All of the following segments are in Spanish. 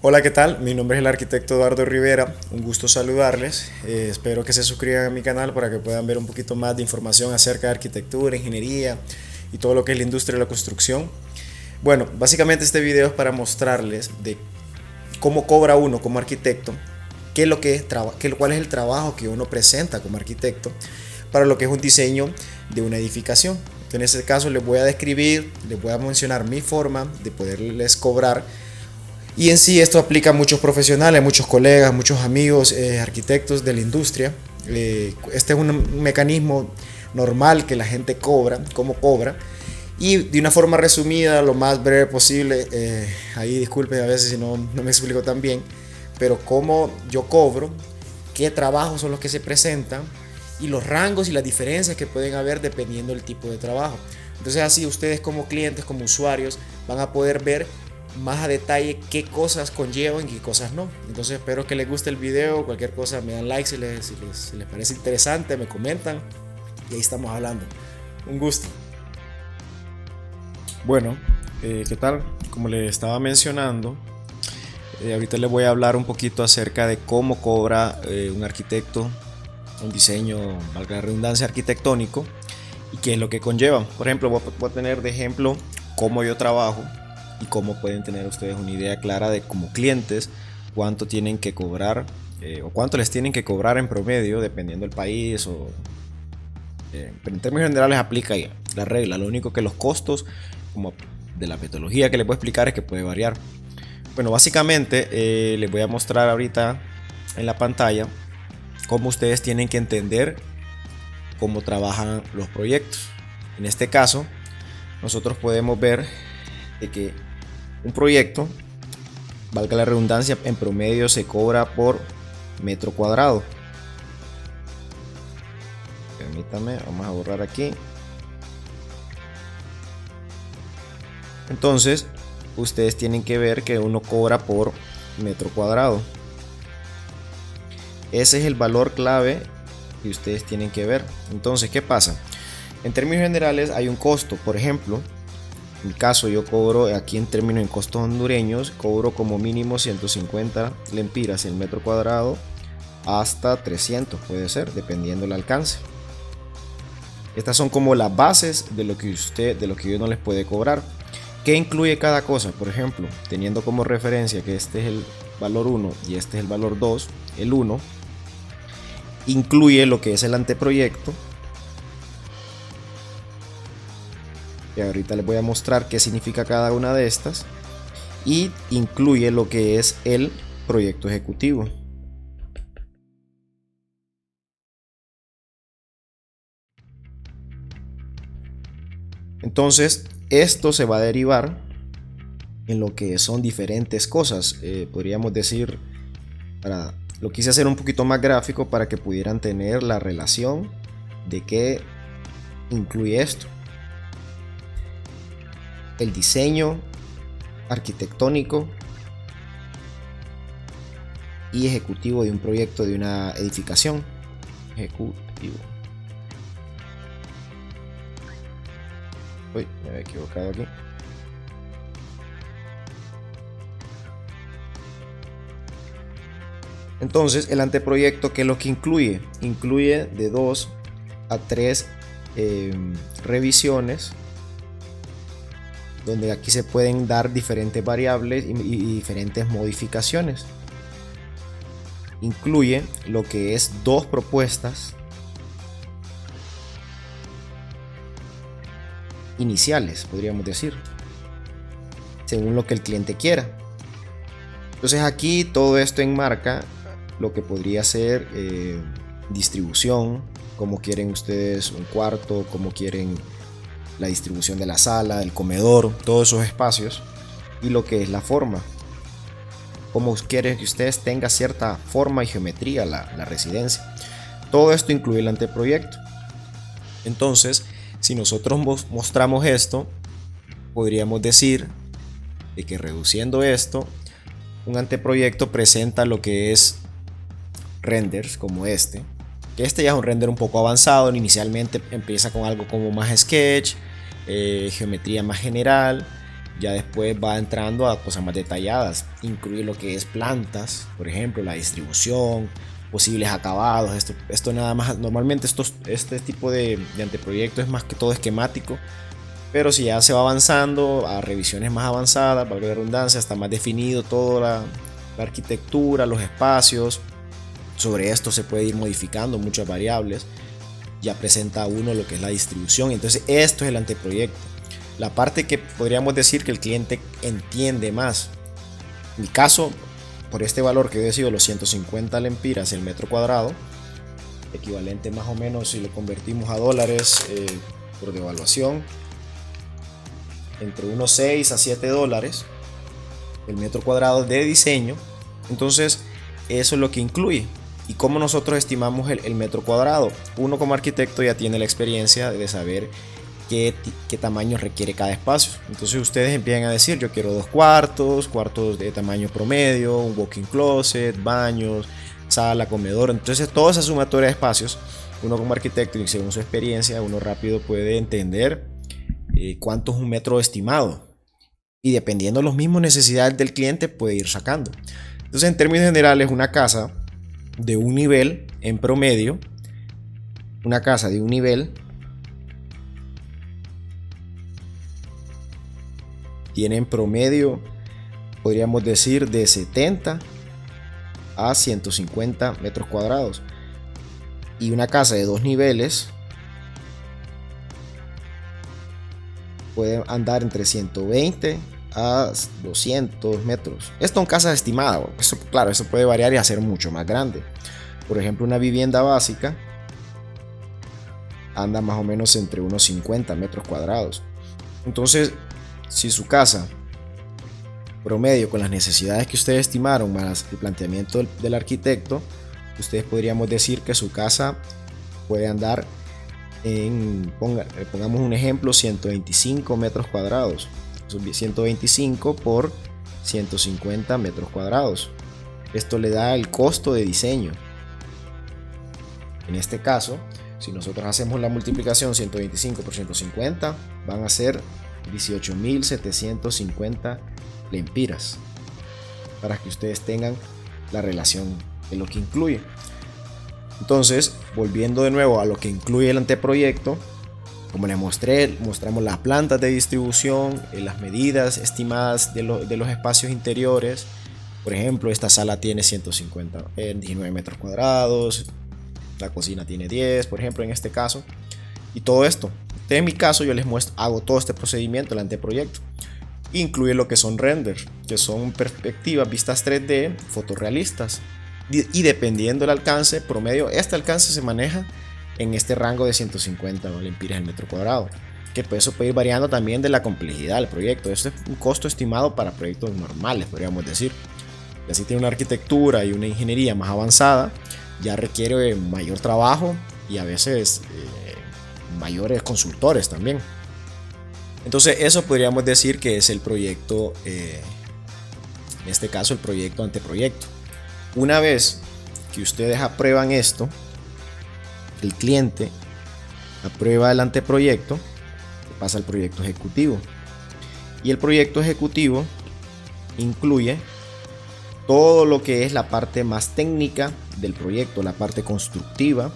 Hola, ¿qué tal? Mi nombre es el arquitecto Eduardo Rivera, un gusto saludarles. Espero que se suscriban a mi canal para que puedan ver un poquito más de información acerca de arquitectura, ingeniería y todo lo que es la industria de la construcción. Bueno, básicamente este video es para mostrarles de cómo cobra uno como arquitecto, qué es lo que es cuál es el trabajo que uno presenta como arquitecto para lo que es un diseño de una edificación. En este caso les voy a describir, les voy a mencionar mi forma de poderles cobrar. Y en sí esto aplica a muchos profesionales, muchos colegas, muchos amigos, arquitectos de la industria. Este es un mecanismo normal que la gente cobra, cómo cobra. Y de una forma resumida, lo más breve posible, ahí disculpen a veces si no me explico tan bien, pero cómo yo cobro, qué trabajos son los que se presentan y los rangos y las diferencias que pueden haber dependiendo del tipo de trabajo. Entonces así ustedes como clientes, como usuarios, van a poder ver más a detalle qué cosas conllevan y qué cosas no. Entonces espero que les guste el video. Cualquier cosa me dan like si les parece interesante, me comentan y ahí estamos hablando. Un gusto. Bueno, ¿qué tal? Como les estaba mencionando, ahorita les voy a hablar un poquito acerca de cómo cobra un arquitecto un diseño, valga la redundancia, arquitectónico y qué es lo que conlleva. Por ejemplo, voy a tener de ejemplo cómo yo trabajo y cómo pueden tener ustedes una idea clara de como clientes cuánto tienen que cobrar o cuánto les tienen que cobrar en promedio dependiendo del país pero en términos generales aplica ya la regla. Lo único que los costos como de la metodología que les voy a explicar es que puede variar. Bueno, básicamente les voy a mostrar ahorita en la pantalla cómo ustedes tienen que entender cómo trabajan los proyectos. En este caso nosotros podemos ver de que un proyecto, valga la redundancia, en promedio se cobra por metro cuadrado. Permítame, vamos a borrar aquí. Entonces, ustedes tienen que ver que uno cobra por metro cuadrado. Ese es el valor clave que ustedes tienen que ver. Entonces, ¿qué pasa? En términos generales hay un costo. Por ejemplo, en mi caso yo cobro aquí en términos en costos hondureños, cobro como mínimo 150 lempiras el metro cuadrado hasta 300 puede ser, dependiendo del alcance. Estas son como las bases de lo que uno les puede cobrar. ¿Qué incluye cada cosa? Por ejemplo, teniendo como referencia que este es el valor 1 y este es el valor 2, el 1 incluye lo que es el anteproyecto. Y ahorita les voy a mostrar qué significa cada una de estas. Y incluye lo que es el proyecto ejecutivo. Entonces, esto se va a derivar en lo que son diferentes cosas. Podríamos decir, lo quise hacer un poquito más gráfico para que pudieran tener la relación de qué incluye esto. El diseño arquitectónico y ejecutivo de un proyecto, de una edificación. Ejecutivo. Uy, me había equivocado aquí. Entonces, el anteproyecto, ¿qué es lo que incluye? Incluye de 2 a 3 revisiones, donde aquí se pueden dar diferentes variables y diferentes modificaciones. Incluye lo que es 2 propuestas iniciales, podríamos decir, según lo que el cliente quiera. Entonces aquí todo esto enmarca lo que podría ser distribución, cómo quieren ustedes un cuarto, cómo quieren la distribución de la sala, del comedor, todos esos espacios, y lo que es la forma, cómo quieren que ustedes tengan cierta forma y geometría la residencia. Todo esto incluye el anteproyecto. Entonces, si nosotros mostramos esto, podríamos decir de que reduciendo esto, un anteproyecto presenta lo que es renders como que este ya es un render un poco avanzado. Inicialmente empieza con algo como más sketch, geometría más general. Ya después va entrando a cosas más detalladas, incluye lo que es plantas, por ejemplo, la distribución, posibles acabados. Esto nada más, normalmente este tipo de anteproyecto es más que todo esquemático, pero si ya se va avanzando a revisiones más avanzadas, valga la redundancia, está más definido toda la arquitectura, los espacios. Sobre esto se puede ir modificando muchas variables. Ya presenta uno lo que es la distribución. Entonces esto es el anteproyecto, la parte que podríamos decir que el cliente entiende más. En mi caso, por este valor que he decidido, los 150 lempiras el metro cuadrado, equivalente más o menos si lo convertimos a dólares por devaluación, entre unos 6 a 7 dólares el metro cuadrado de diseño. Entonces eso es lo que incluye. ¿Y cómo nosotros estimamos el metro cuadrado? Uno como arquitecto ya tiene la experiencia de saber qué tamaño requiere cada espacio. Entonces ustedes empiezan a decir: yo quiero 2 cuartos, cuartos de tamaño promedio, un walk-in closet, baños, sala, comedor. Entonces toda esa sumatoria de espacios, uno como arquitecto y según su experiencia, uno rápido puede entender cuánto es un metro estimado. Y dependiendo de las mismas necesidades del cliente puede ir sacando. Entonces en términos generales, una casa de un nivel en promedio, una casa de un nivel tiene en promedio, podríamos decir, de 70 a 150 metros cuadrados. Y una casa de 2 niveles puede andar entre 120 a 200 metros. Esto en casas estimadas. Eso, claro, eso puede variar y hacer mucho más grande. Por ejemplo, una vivienda básica anda más o menos entre unos 50 metros cuadrados. Entonces, si su casa promedio, con las necesidades que ustedes estimaron más el planteamiento del arquitecto, ustedes podríamos decir que su casa puede andar en, pongamos un ejemplo, 125 metros cuadrados. 125 por 150 metros cuadrados. Esto le da el costo de diseño. En este caso, si nosotros hacemos la multiplicación, 125 por 150 van a ser 18.750 lempiras, para que ustedes tengan la relación de lo que incluye. Entonces, volviendo de nuevo a lo que incluye el anteproyecto, como les mostré, mostramos las plantas de distribución, las medidas estimadas de los espacios interiores. Por ejemplo, esta sala tiene 19 metros cuadrados, la cocina tiene 10, por ejemplo, en este caso. Y todo esto, en mi caso, yo les muestro, hago todo este procedimiento, el anteproyecto. Incluye lo que son renders, que son perspectivas, vistas 3D, fotorrealistas. Y dependiendo del alcance promedio, este alcance se maneja en este rango de 150 lempiras el metro cuadrado, que pues eso puede ir variando también de la complejidad del proyecto. Esto es un costo estimado para proyectos normales, podríamos decir. Y así tiene una arquitectura y una ingeniería más avanzada, ya requiere mayor trabajo y a veces mayores consultores también. Entonces eso podríamos decir que es el proyecto, en este caso el proyecto anteproyecto. Una vez que ustedes aprueban esto, el cliente aprueba el anteproyecto, pasa al proyecto ejecutivo. Y el proyecto ejecutivo incluye todo lo que es la parte más técnica del proyecto, la parte constructiva.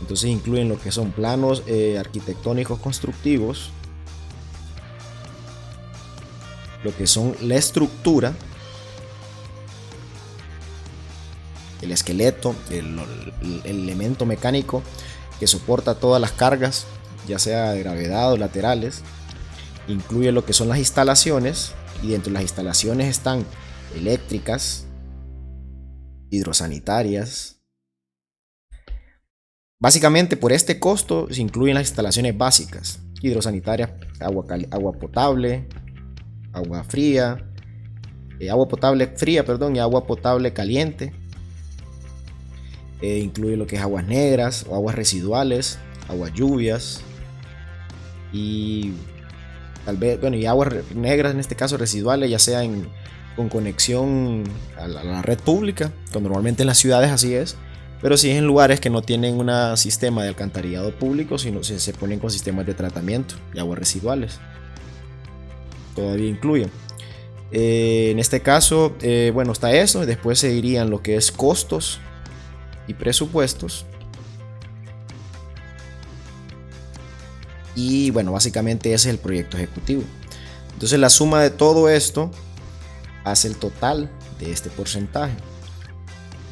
Entonces incluyen lo que son planos arquitectónicos constructivos, lo que son la estructura, el esqueleto, el elemento mecánico que soporta todas las cargas, ya sea de gravedad o laterales. Incluye lo que son las instalaciones, y dentro de las instalaciones están eléctricas, hidrosanitarias. Básicamente, por este costo se incluyen las instalaciones básicas: hidrosanitarias, agua potable, agua fría, agua potable fría, perdón, y agua potable caliente. Incluye lo que es aguas negras o aguas residuales, aguas lluvias y tal vez, bueno, y aguas negras en este caso residuales, ya sea con conexión a la red pública, que normalmente en las ciudades así es, Pero si es en lugares que no tienen un sistema de alcantarillado público, sino se ponen con sistemas de tratamiento de aguas residuales. Todavía incluyen. En este caso, bueno, está eso. Después se irían lo que es costos y presupuestos. Y bueno, básicamente ese es el proyecto ejecutivo. Entonces la suma de todo esto hace el total de este porcentaje.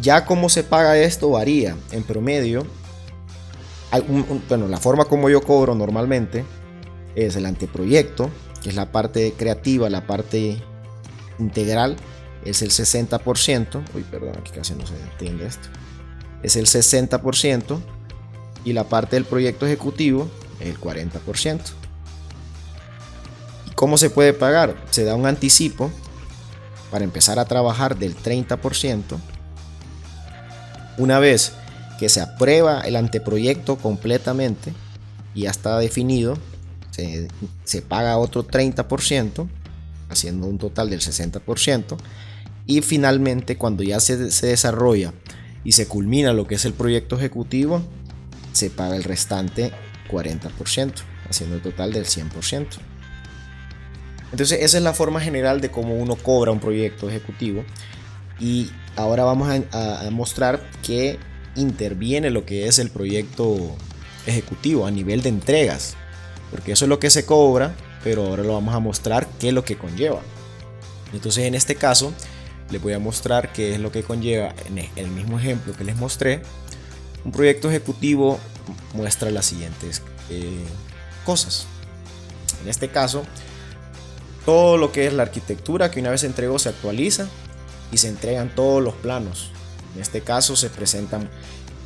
Ya cómo se paga esto varía. En promedio, bueno, la forma como yo cobro normalmente es el anteproyecto, que es la parte creativa, la parte integral, es el 60%. Uy, perdón, aquí casi no se entiende esto. Es el 60%. Y la parte del proyecto ejecutivo es el 40%. ¿Y cómo se puede pagar? Se da un anticipo para empezar a trabajar del 30%. Una vez que se aprueba el anteproyecto completamente y ya está definido, se paga otro 30%, haciendo un total del 60%. Y finalmente, cuando ya se desarrolla y se culmina lo que es el proyecto ejecutivo, se paga el restante 40%, haciendo el total del 100%. Entonces esa es la forma general de cómo uno cobra un proyecto ejecutivo. Y ahora vamos a mostrar que interviene lo que es el proyecto ejecutivo a nivel de entregas, porque eso es lo que se cobra, pero ahora lo vamos a mostrar qué es lo que conlleva. Entonces en este caso les voy a mostrar qué es lo que conlleva. En el mismo ejemplo que les mostré, un proyecto ejecutivo muestra las siguientes cosas. En este caso, todo lo que es la arquitectura que una vez se entregó se actualiza y se entregan todos los planos. En este caso se presentan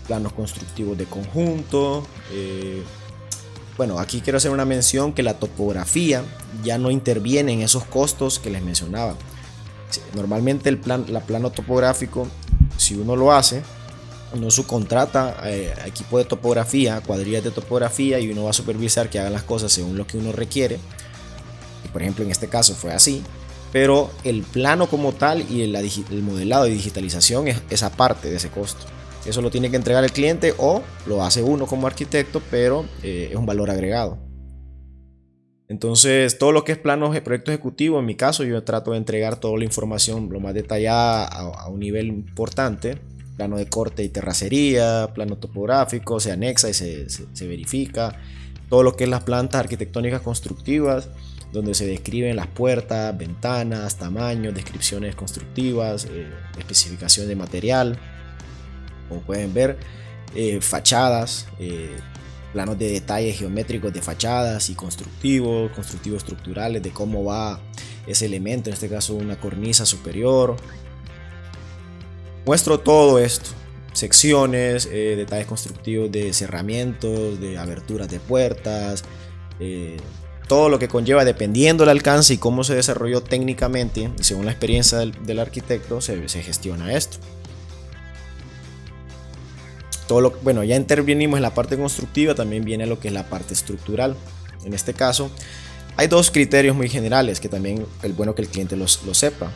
planos constructivos de conjunto. Bueno, aquí quiero hacer una mención que la topografía ya no interviene en esos costos que les mencionaba. Normalmente el plano topográfico, si uno lo hace, uno subcontrata equipo de topografía, cuadrillas de topografía, y uno va a supervisar que hagan las cosas según lo que uno requiere. Y por ejemplo en este caso fue así. Pero el plano como tal y el modelado y digitalización es aparte de ese costo. Eso lo tiene que entregar el cliente o lo hace uno como arquitecto, pero es un valor agregado. Entonces todo lo que es planos de proyecto ejecutivo, en mi caso yo trato de entregar toda la información lo más detallada a un nivel importante. Plano de corte y terracería, plano topográfico, se anexa y se verifica. Todo lo que es las plantas arquitectónicas constructivas, donde se describen las puertas, ventanas, tamaños, descripciones constructivas, especificación de material, como pueden ver, fachadas, planos de detalles geométricos de fachadas y constructivos estructurales, de cómo va ese elemento, en este caso una cornisa superior. Muestro todo esto, secciones, detalles constructivos de cerramientos, de aberturas de puertas, todo lo que conlleva, dependiendo del alcance y cómo se desarrolló técnicamente y según la experiencia del arquitecto, se gestiona esto. Bueno, ya intervenimos en la parte constructiva, también viene lo que es la parte estructural. En este caso hay dos criterios muy generales que también es bueno que el cliente lo sepa.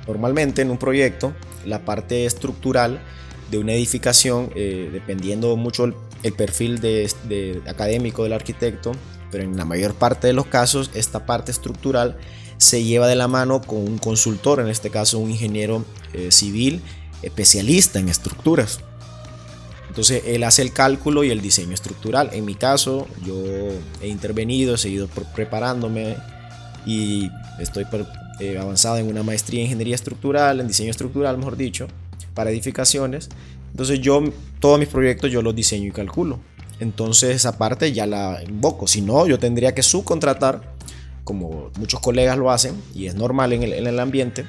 Normalmente en un proyecto la parte estructural de una edificación, dependiendo mucho el perfil académico del arquitecto, pero en la mayor parte de los casos esta parte estructural se lleva de la mano con un consultor, en este caso un ingeniero civil especialista en estructuras. Entonces él hace el cálculo y el diseño estructural. En mi caso yo he intervenido, he seguido preparándome y estoy avanzado en una maestría en ingeniería estructural, en diseño estructural mejor dicho, para edificaciones. Entonces todos mis proyectos yo los diseño y calculo. Entonces esa parte ya la invoco. Si no, yo tendría que subcontratar, como muchos colegas lo hacen y es normal en el ambiente.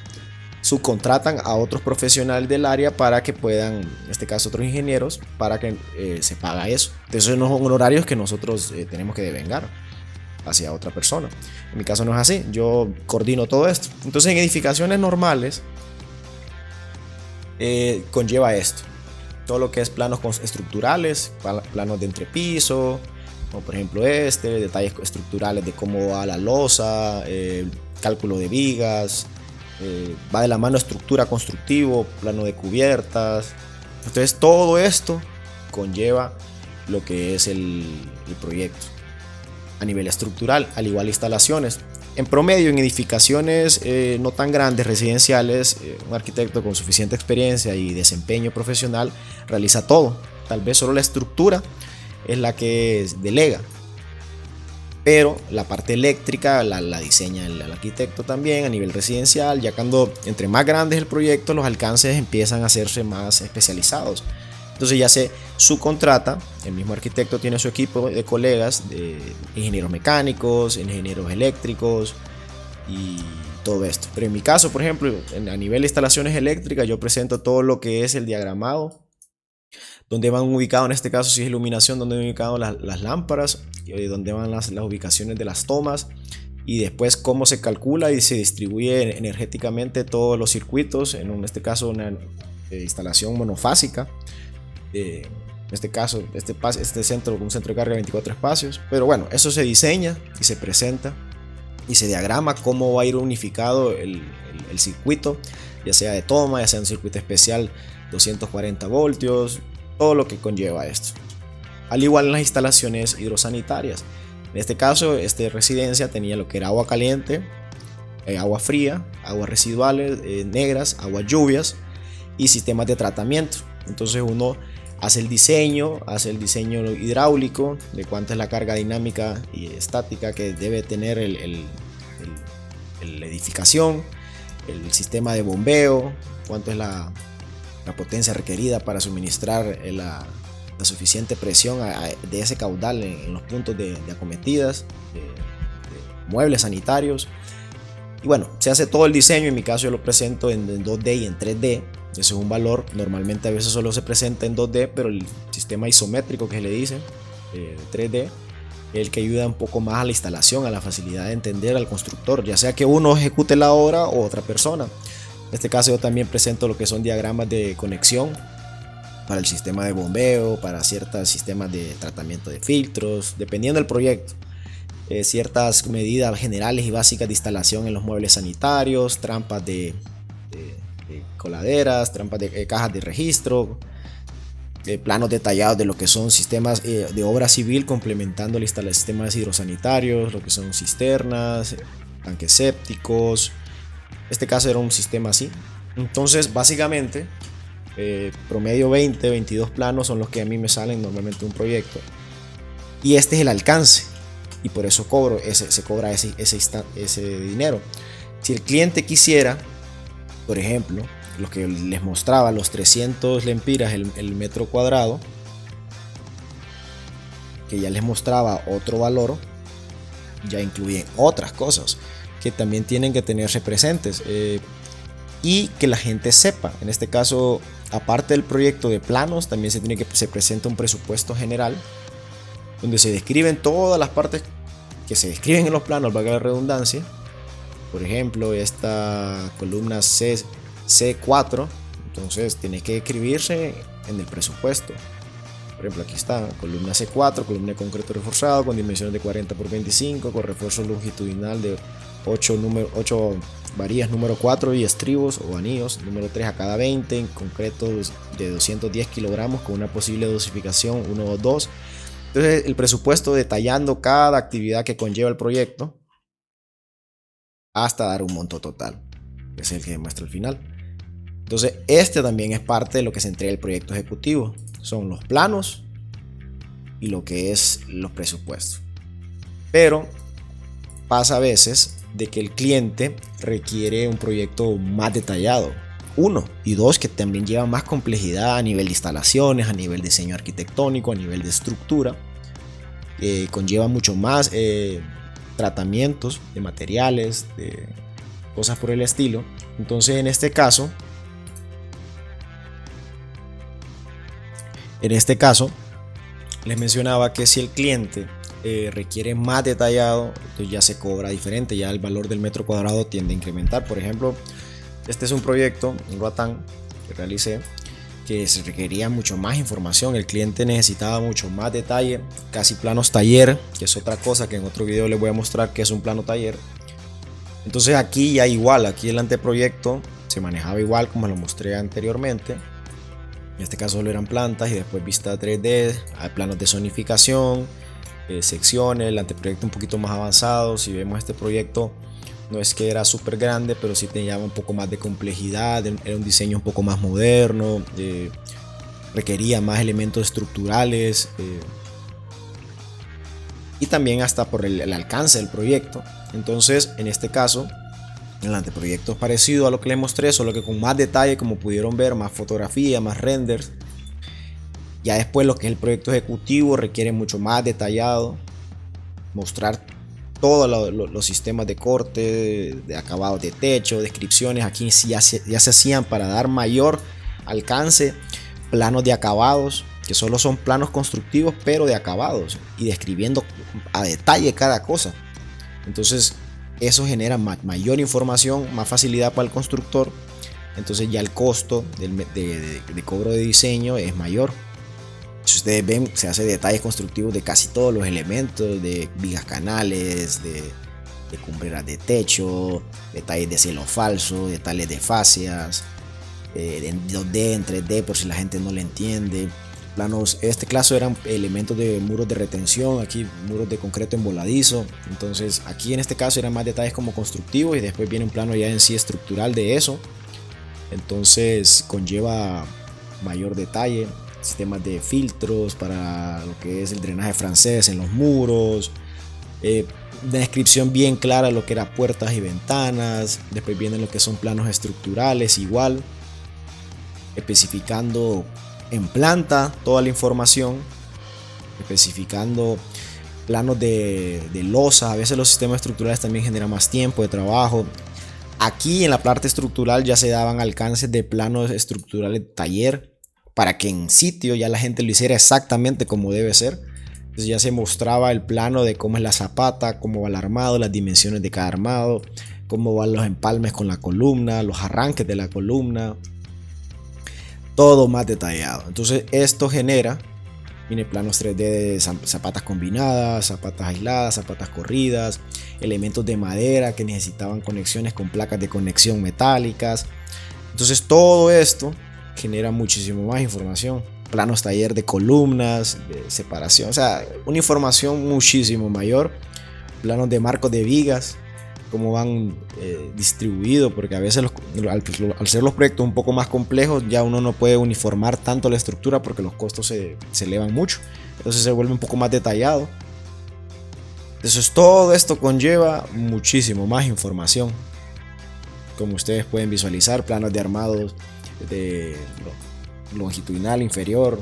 Subcontratan a otros profesionales del área para que puedan, en este caso otros ingenieros, para que se paga eso. Entonces no son honorarios que nosotros tenemos que devengar hacia otra persona. En mi caso no es así, yo coordino todo esto. Entonces en edificaciones normales conlleva esto. Todo lo que es planos estructurales, planos de entrepiso, como por ejemplo detalles estructurales de cómo va la losa, cálculo de vigas, va de la mano estructura constructivo, plano de cubiertas, Entonces todo esto conlleva lo que es el proyecto. A nivel estructural, al igual instalaciones. En promedio, en edificaciones no tan grandes, residenciales, un arquitecto con suficiente experiencia y desempeño profesional realiza todo. Tal vez solo la estructura es la que delega, pero la parte eléctrica la diseña el arquitecto también a nivel residencial. Ya cuando entre más grande es el proyecto, los alcances empiezan a hacerse más especializados. Entonces ya se subcontrata, el mismo arquitecto tiene su equipo de colegas, de ingenieros mecánicos, ingenieros eléctricos y todo esto. Pero en mi caso, por ejemplo, a nivel de instalaciones eléctricas, yo presento todo lo que es el diagramado, donde van ubicados, en este caso si es iluminación, donde van ubicadas las lámparas, donde van las ubicaciones de las tomas, y después cómo se calcula y se distribuye energéticamente todos los circuitos, en este caso una instalación monofásica. En este caso, este centro, un centro de carga de 24 espacios. Pero bueno, eso se diseña y se presenta y se diagrama cómo va a ir unificado el circuito, ya sea de toma, ya sea un circuito especial 240 voltios, todo lo que conlleva esto. Al igual en las instalaciones hidrosanitarias. En este caso, esta residencia tenía lo que era agua caliente, agua fría, aguas residuales, negras, aguas lluvias y sistemas de tratamiento. Entonces uno hace el diseño hidráulico de cuánta es la carga dinámica y estática que debe tener la edificación, el sistema de bombeo, cuánto es la potencia requerida para suministrar la suficiente presión de ese caudal en los puntos de acometidas, de muebles sanitarios. Y bueno, se hace todo el diseño. En mi caso yo lo presento en 2D y en 3D. Ese es un valor, normalmente a veces solo se presenta en 2D, pero el sistema isométrico que se le dice, 3D, es el que ayuda un poco más a la instalación, a la facilidad de entender al constructor, ya sea que uno ejecute la obra o otra persona. En este caso yo también presento lo que son diagramas de conexión para el sistema de bombeo, para ciertos sistemas de tratamiento de filtros, dependiendo del proyecto. Ciertas medidas generales y básicas de instalación en los muebles sanitarios, trampas de coladeras, trampas de cajas de registro, planos detallados de lo que son sistemas de obra civil complementando el sistemas hidrosanitarios, lo que son cisternas, tanques sépticos. Este caso era un sistema así. Entonces básicamente promedio 22 planos son los que a mí me salen normalmente un proyecto, y este es el alcance, y por eso se cobra ese dinero. Si el cliente quisiera, por ejemplo, lo que les mostraba, los 300 lempiras el metro cuadrado, que ya les mostraba otro valor, ya incluyen otras cosas que también tienen que tenerse presentes, y que la gente sepa. En este caso, aparte del proyecto de planos, también se presenta un presupuesto general donde se describen todas las partes que se describen en los planos, valga la redundancia. Por ejemplo, esta columna C4, entonces tiene que escribirse en el presupuesto. Por ejemplo, aquí está, columna C4, columna de concreto reforzado con dimensiones de 40 por 25, con refuerzo longitudinal de 8 varillas número 4 y estribos o anillos número 3 a cada 20, en concreto de 210 kilogramos con una posible dosificación 122. Entonces el presupuesto detallando cada actividad que conlleva el proyecto hasta dar un monto total, que es el que demuestra al final. Entonces este también es parte de lo que se entrega el proyecto ejecutivo, son los planos y lo que es los presupuestos. Pero pasa a veces de que el cliente requiere un proyecto más detallado, uno, y dos, que también lleva más complejidad a nivel de instalaciones, a nivel de diseño arquitectónico, a nivel de estructura, conlleva mucho más tratamientos de materiales, de cosas por el estilo. Entonces en este caso les mencionaba que si el cliente requiere más detallado, entonces ya se cobra diferente, ya el valor del metro cuadrado tiende a incrementar. Por ejemplo, este es un proyecto en Roatán que realicé, que se requería mucho más información, el cliente necesitaba mucho más detalle, casi planos taller, que es otra cosa que en otro video les voy a mostrar que es un plano taller. Entonces aquí ya igual, aquí el anteproyecto se manejaba igual como lo mostré anteriormente, En este caso solo eran plantas y después vista 3D, hay planos de zonificación, secciones, el anteproyecto un poquito más avanzado. Si vemos este proyecto, no es que era súper grande, pero sí tenía un poco más de complejidad, era un diseño un poco más moderno, requería más elementos estructurales, y también hasta por el alcance del proyecto. Entonces, en este caso, el anteproyecto es parecido a lo que les mostré, solo que con más detalle, como pudieron ver, más fotografía, más renders. Ya después lo que es el proyecto ejecutivo requiere mucho más detallado, mostrar todos los sistemas de corte, de acabados de techo, descripciones. Aquí ya se hacían para dar mayor alcance, planos de acabados, que solo son planos constructivos pero de acabados y describiendo a detalle cada cosa. Entonces eso genera mayor información, más facilidad para el constructor. Entonces ya el costo de cobro de diseño es mayor. Si ustedes ven, se hace detalles constructivos de casi todos los elementos, de vigas canales, de cumbreras de techo, detalles de cielo falso, detalles de fascias, en 2D, en 3D por si la gente no le entiende. Planos, este caso eran elementos de muros de retención, aquí muros de concreto emboladizo. Entonces aquí en este caso eran más detalles como constructivos y después viene un plano ya en sí estructural de eso. Entonces conlleva mayor detalle, sistemas de filtros para lo que es el drenaje francés en los muros, una descripción bien clara de lo que era puertas y ventanas. Después vienen lo que son planos estructurales, igual especificando en planta toda la información, especificando planos de losa. A veces los sistemas estructurales también generan más tiempo de trabajo. Aquí en la parte estructural ya se daban alcances de planos estructurales de taller para que en sitio ya la gente lo hiciera exactamente como debe ser. Entonces ya se mostraba el plano de cómo es la zapata, cómo va el armado, las dimensiones de cada armado, cómo van los empalmes con la columna, los arranques de la columna, todo más detallado. Entonces esto genera, viene planos 3D de zapatas combinadas, zapatas aisladas, zapatas corridas, elementos de madera que necesitaban conexiones con placas de conexión metálicas. Entonces todo esto genera muchísimo más información. Planos taller de columnas, de separación, o sea, una información muchísimo mayor. Planos de marcos de vigas, cómo van distribuidos, porque a veces al ser los proyectos un poco más complejos, ya uno no puede uniformar tanto la estructura porque los costos se elevan mucho. Entonces se vuelve un poco más detallado. Entonces todo esto conlleva muchísimo más información. Como ustedes pueden visualizar, planos de armados de longitudinal inferior,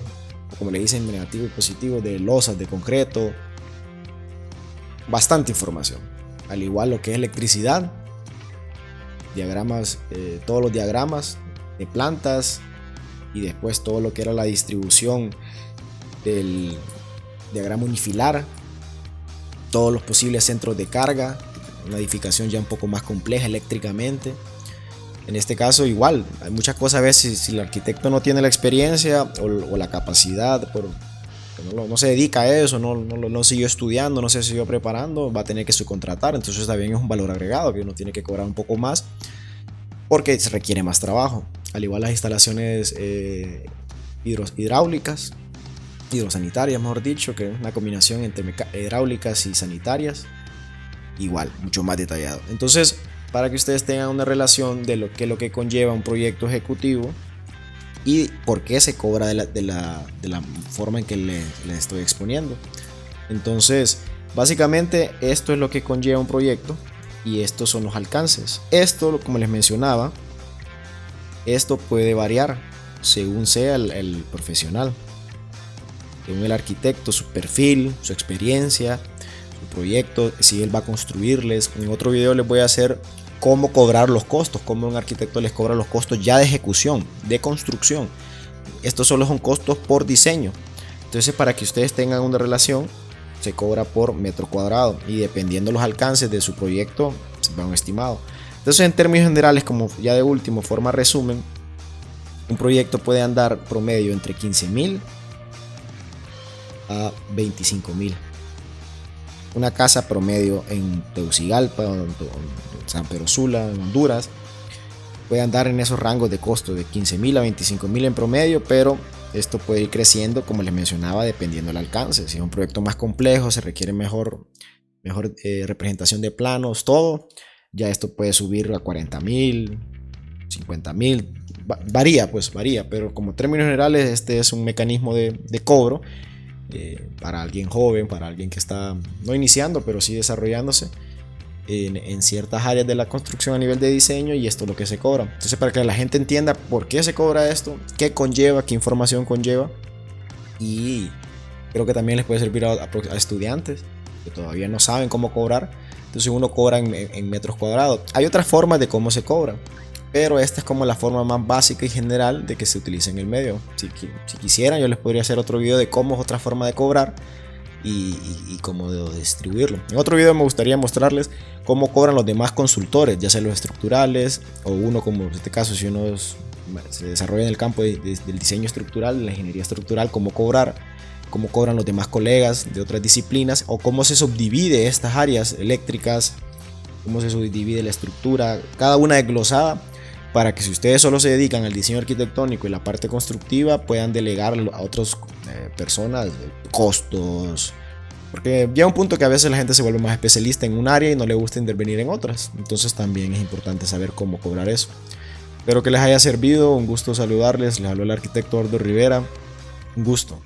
o como le dicen, negativo y positivo, de losas de concreto. Bastante información. Al igual lo que es electricidad, diagramas, todos los diagramas de plantas, y después todo lo que era la distribución del diagrama unifilar, todos los posibles centros de carga, una edificación ya un poco más compleja eléctricamente. En este caso igual, hay muchas cosas a veces si el arquitecto no tiene la experiencia o la capacidad, no se dedica a eso, no siguió estudiando, no se siguió preparando, va a tener que subcontratar. Entonces también es un valor agregado que uno tiene que cobrar un poco más porque se requiere más trabajo. Al igual las instalaciones hidráulicas, hidrosanitarias mejor dicho, que es una combinación entre hidráulicas y sanitarias, igual, mucho más detallado. Entonces, para que ustedes tengan una relación de lo que conlleva un proyecto ejecutivo y por qué se cobra de la forma en que les estoy exponiendo. Entonces, básicamente esto es lo que conlleva un proyecto y estos son los alcances. Esto, como les mencionaba, esto puede variar según sea el profesional, según el arquitecto, su perfil, su experiencia, su proyecto, si él va a construirles. En otro video les voy a hacer cómo cobrar los costos, cómo un arquitecto les cobra los costos ya de ejecución, de construcción. Estos solo son costos por diseño. Entonces, para que ustedes tengan una relación, se cobra por metro cuadrado y dependiendo los alcances de su proyecto, se va un estimado. Entonces, en términos generales, como ya de último, forma resumen, un proyecto puede andar promedio entre 15.000 a 25.000. Una casa promedio en Tegucigalpa, en San Pedro Sula, en Honduras, puede andar en esos rangos de costo de 15.000 a 25.000 en promedio, pero esto puede ir creciendo, como les mencionaba, dependiendo del alcance. Si es un proyecto más complejo, se requiere mejor representación de planos, todo, ya esto puede subir a 40.000, 50.000, varía, pero como términos generales este es un mecanismo de cobro para alguien joven, para alguien que está no iniciando, pero sí desarrollándose en ciertas áreas de la construcción a nivel de diseño, y esto es lo que se cobra. Entonces, para que la gente entienda por qué se cobra esto, qué conlleva, qué información conlleva, y creo que también les puede servir a estudiantes que todavía no saben cómo cobrar. Entonces uno cobra en metros cuadrados. Hay otras formas de cómo se cobra, pero esta es como la forma más básica y general de que se utilice en el medio. Si quisieran, yo les podría hacer otro video de cómo es otra forma de cobrar y cómo de distribuirlo. En otro video me gustaría mostrarles cómo cobran los demás consultores, ya sea los estructurales o uno, como en este caso, si uno se desarrolla en el campo del diseño estructural, de la ingeniería estructural, cómo cobran los demás colegas de otras disciplinas, o cómo se subdivide estas áreas eléctricas, cómo se subdivide la estructura, cada una desglosada, para que si ustedes solo se dedican al diseño arquitectónico y la parte constructiva, puedan delegar a otras personas costos, porque llega un punto que a veces la gente se vuelve más especialista en un área y no le gusta intervenir en otras. Entonces también es importante saber cómo cobrar eso. Espero que les haya servido, un gusto saludarles, les habló el arquitecto Eduardo Rivera, un gusto.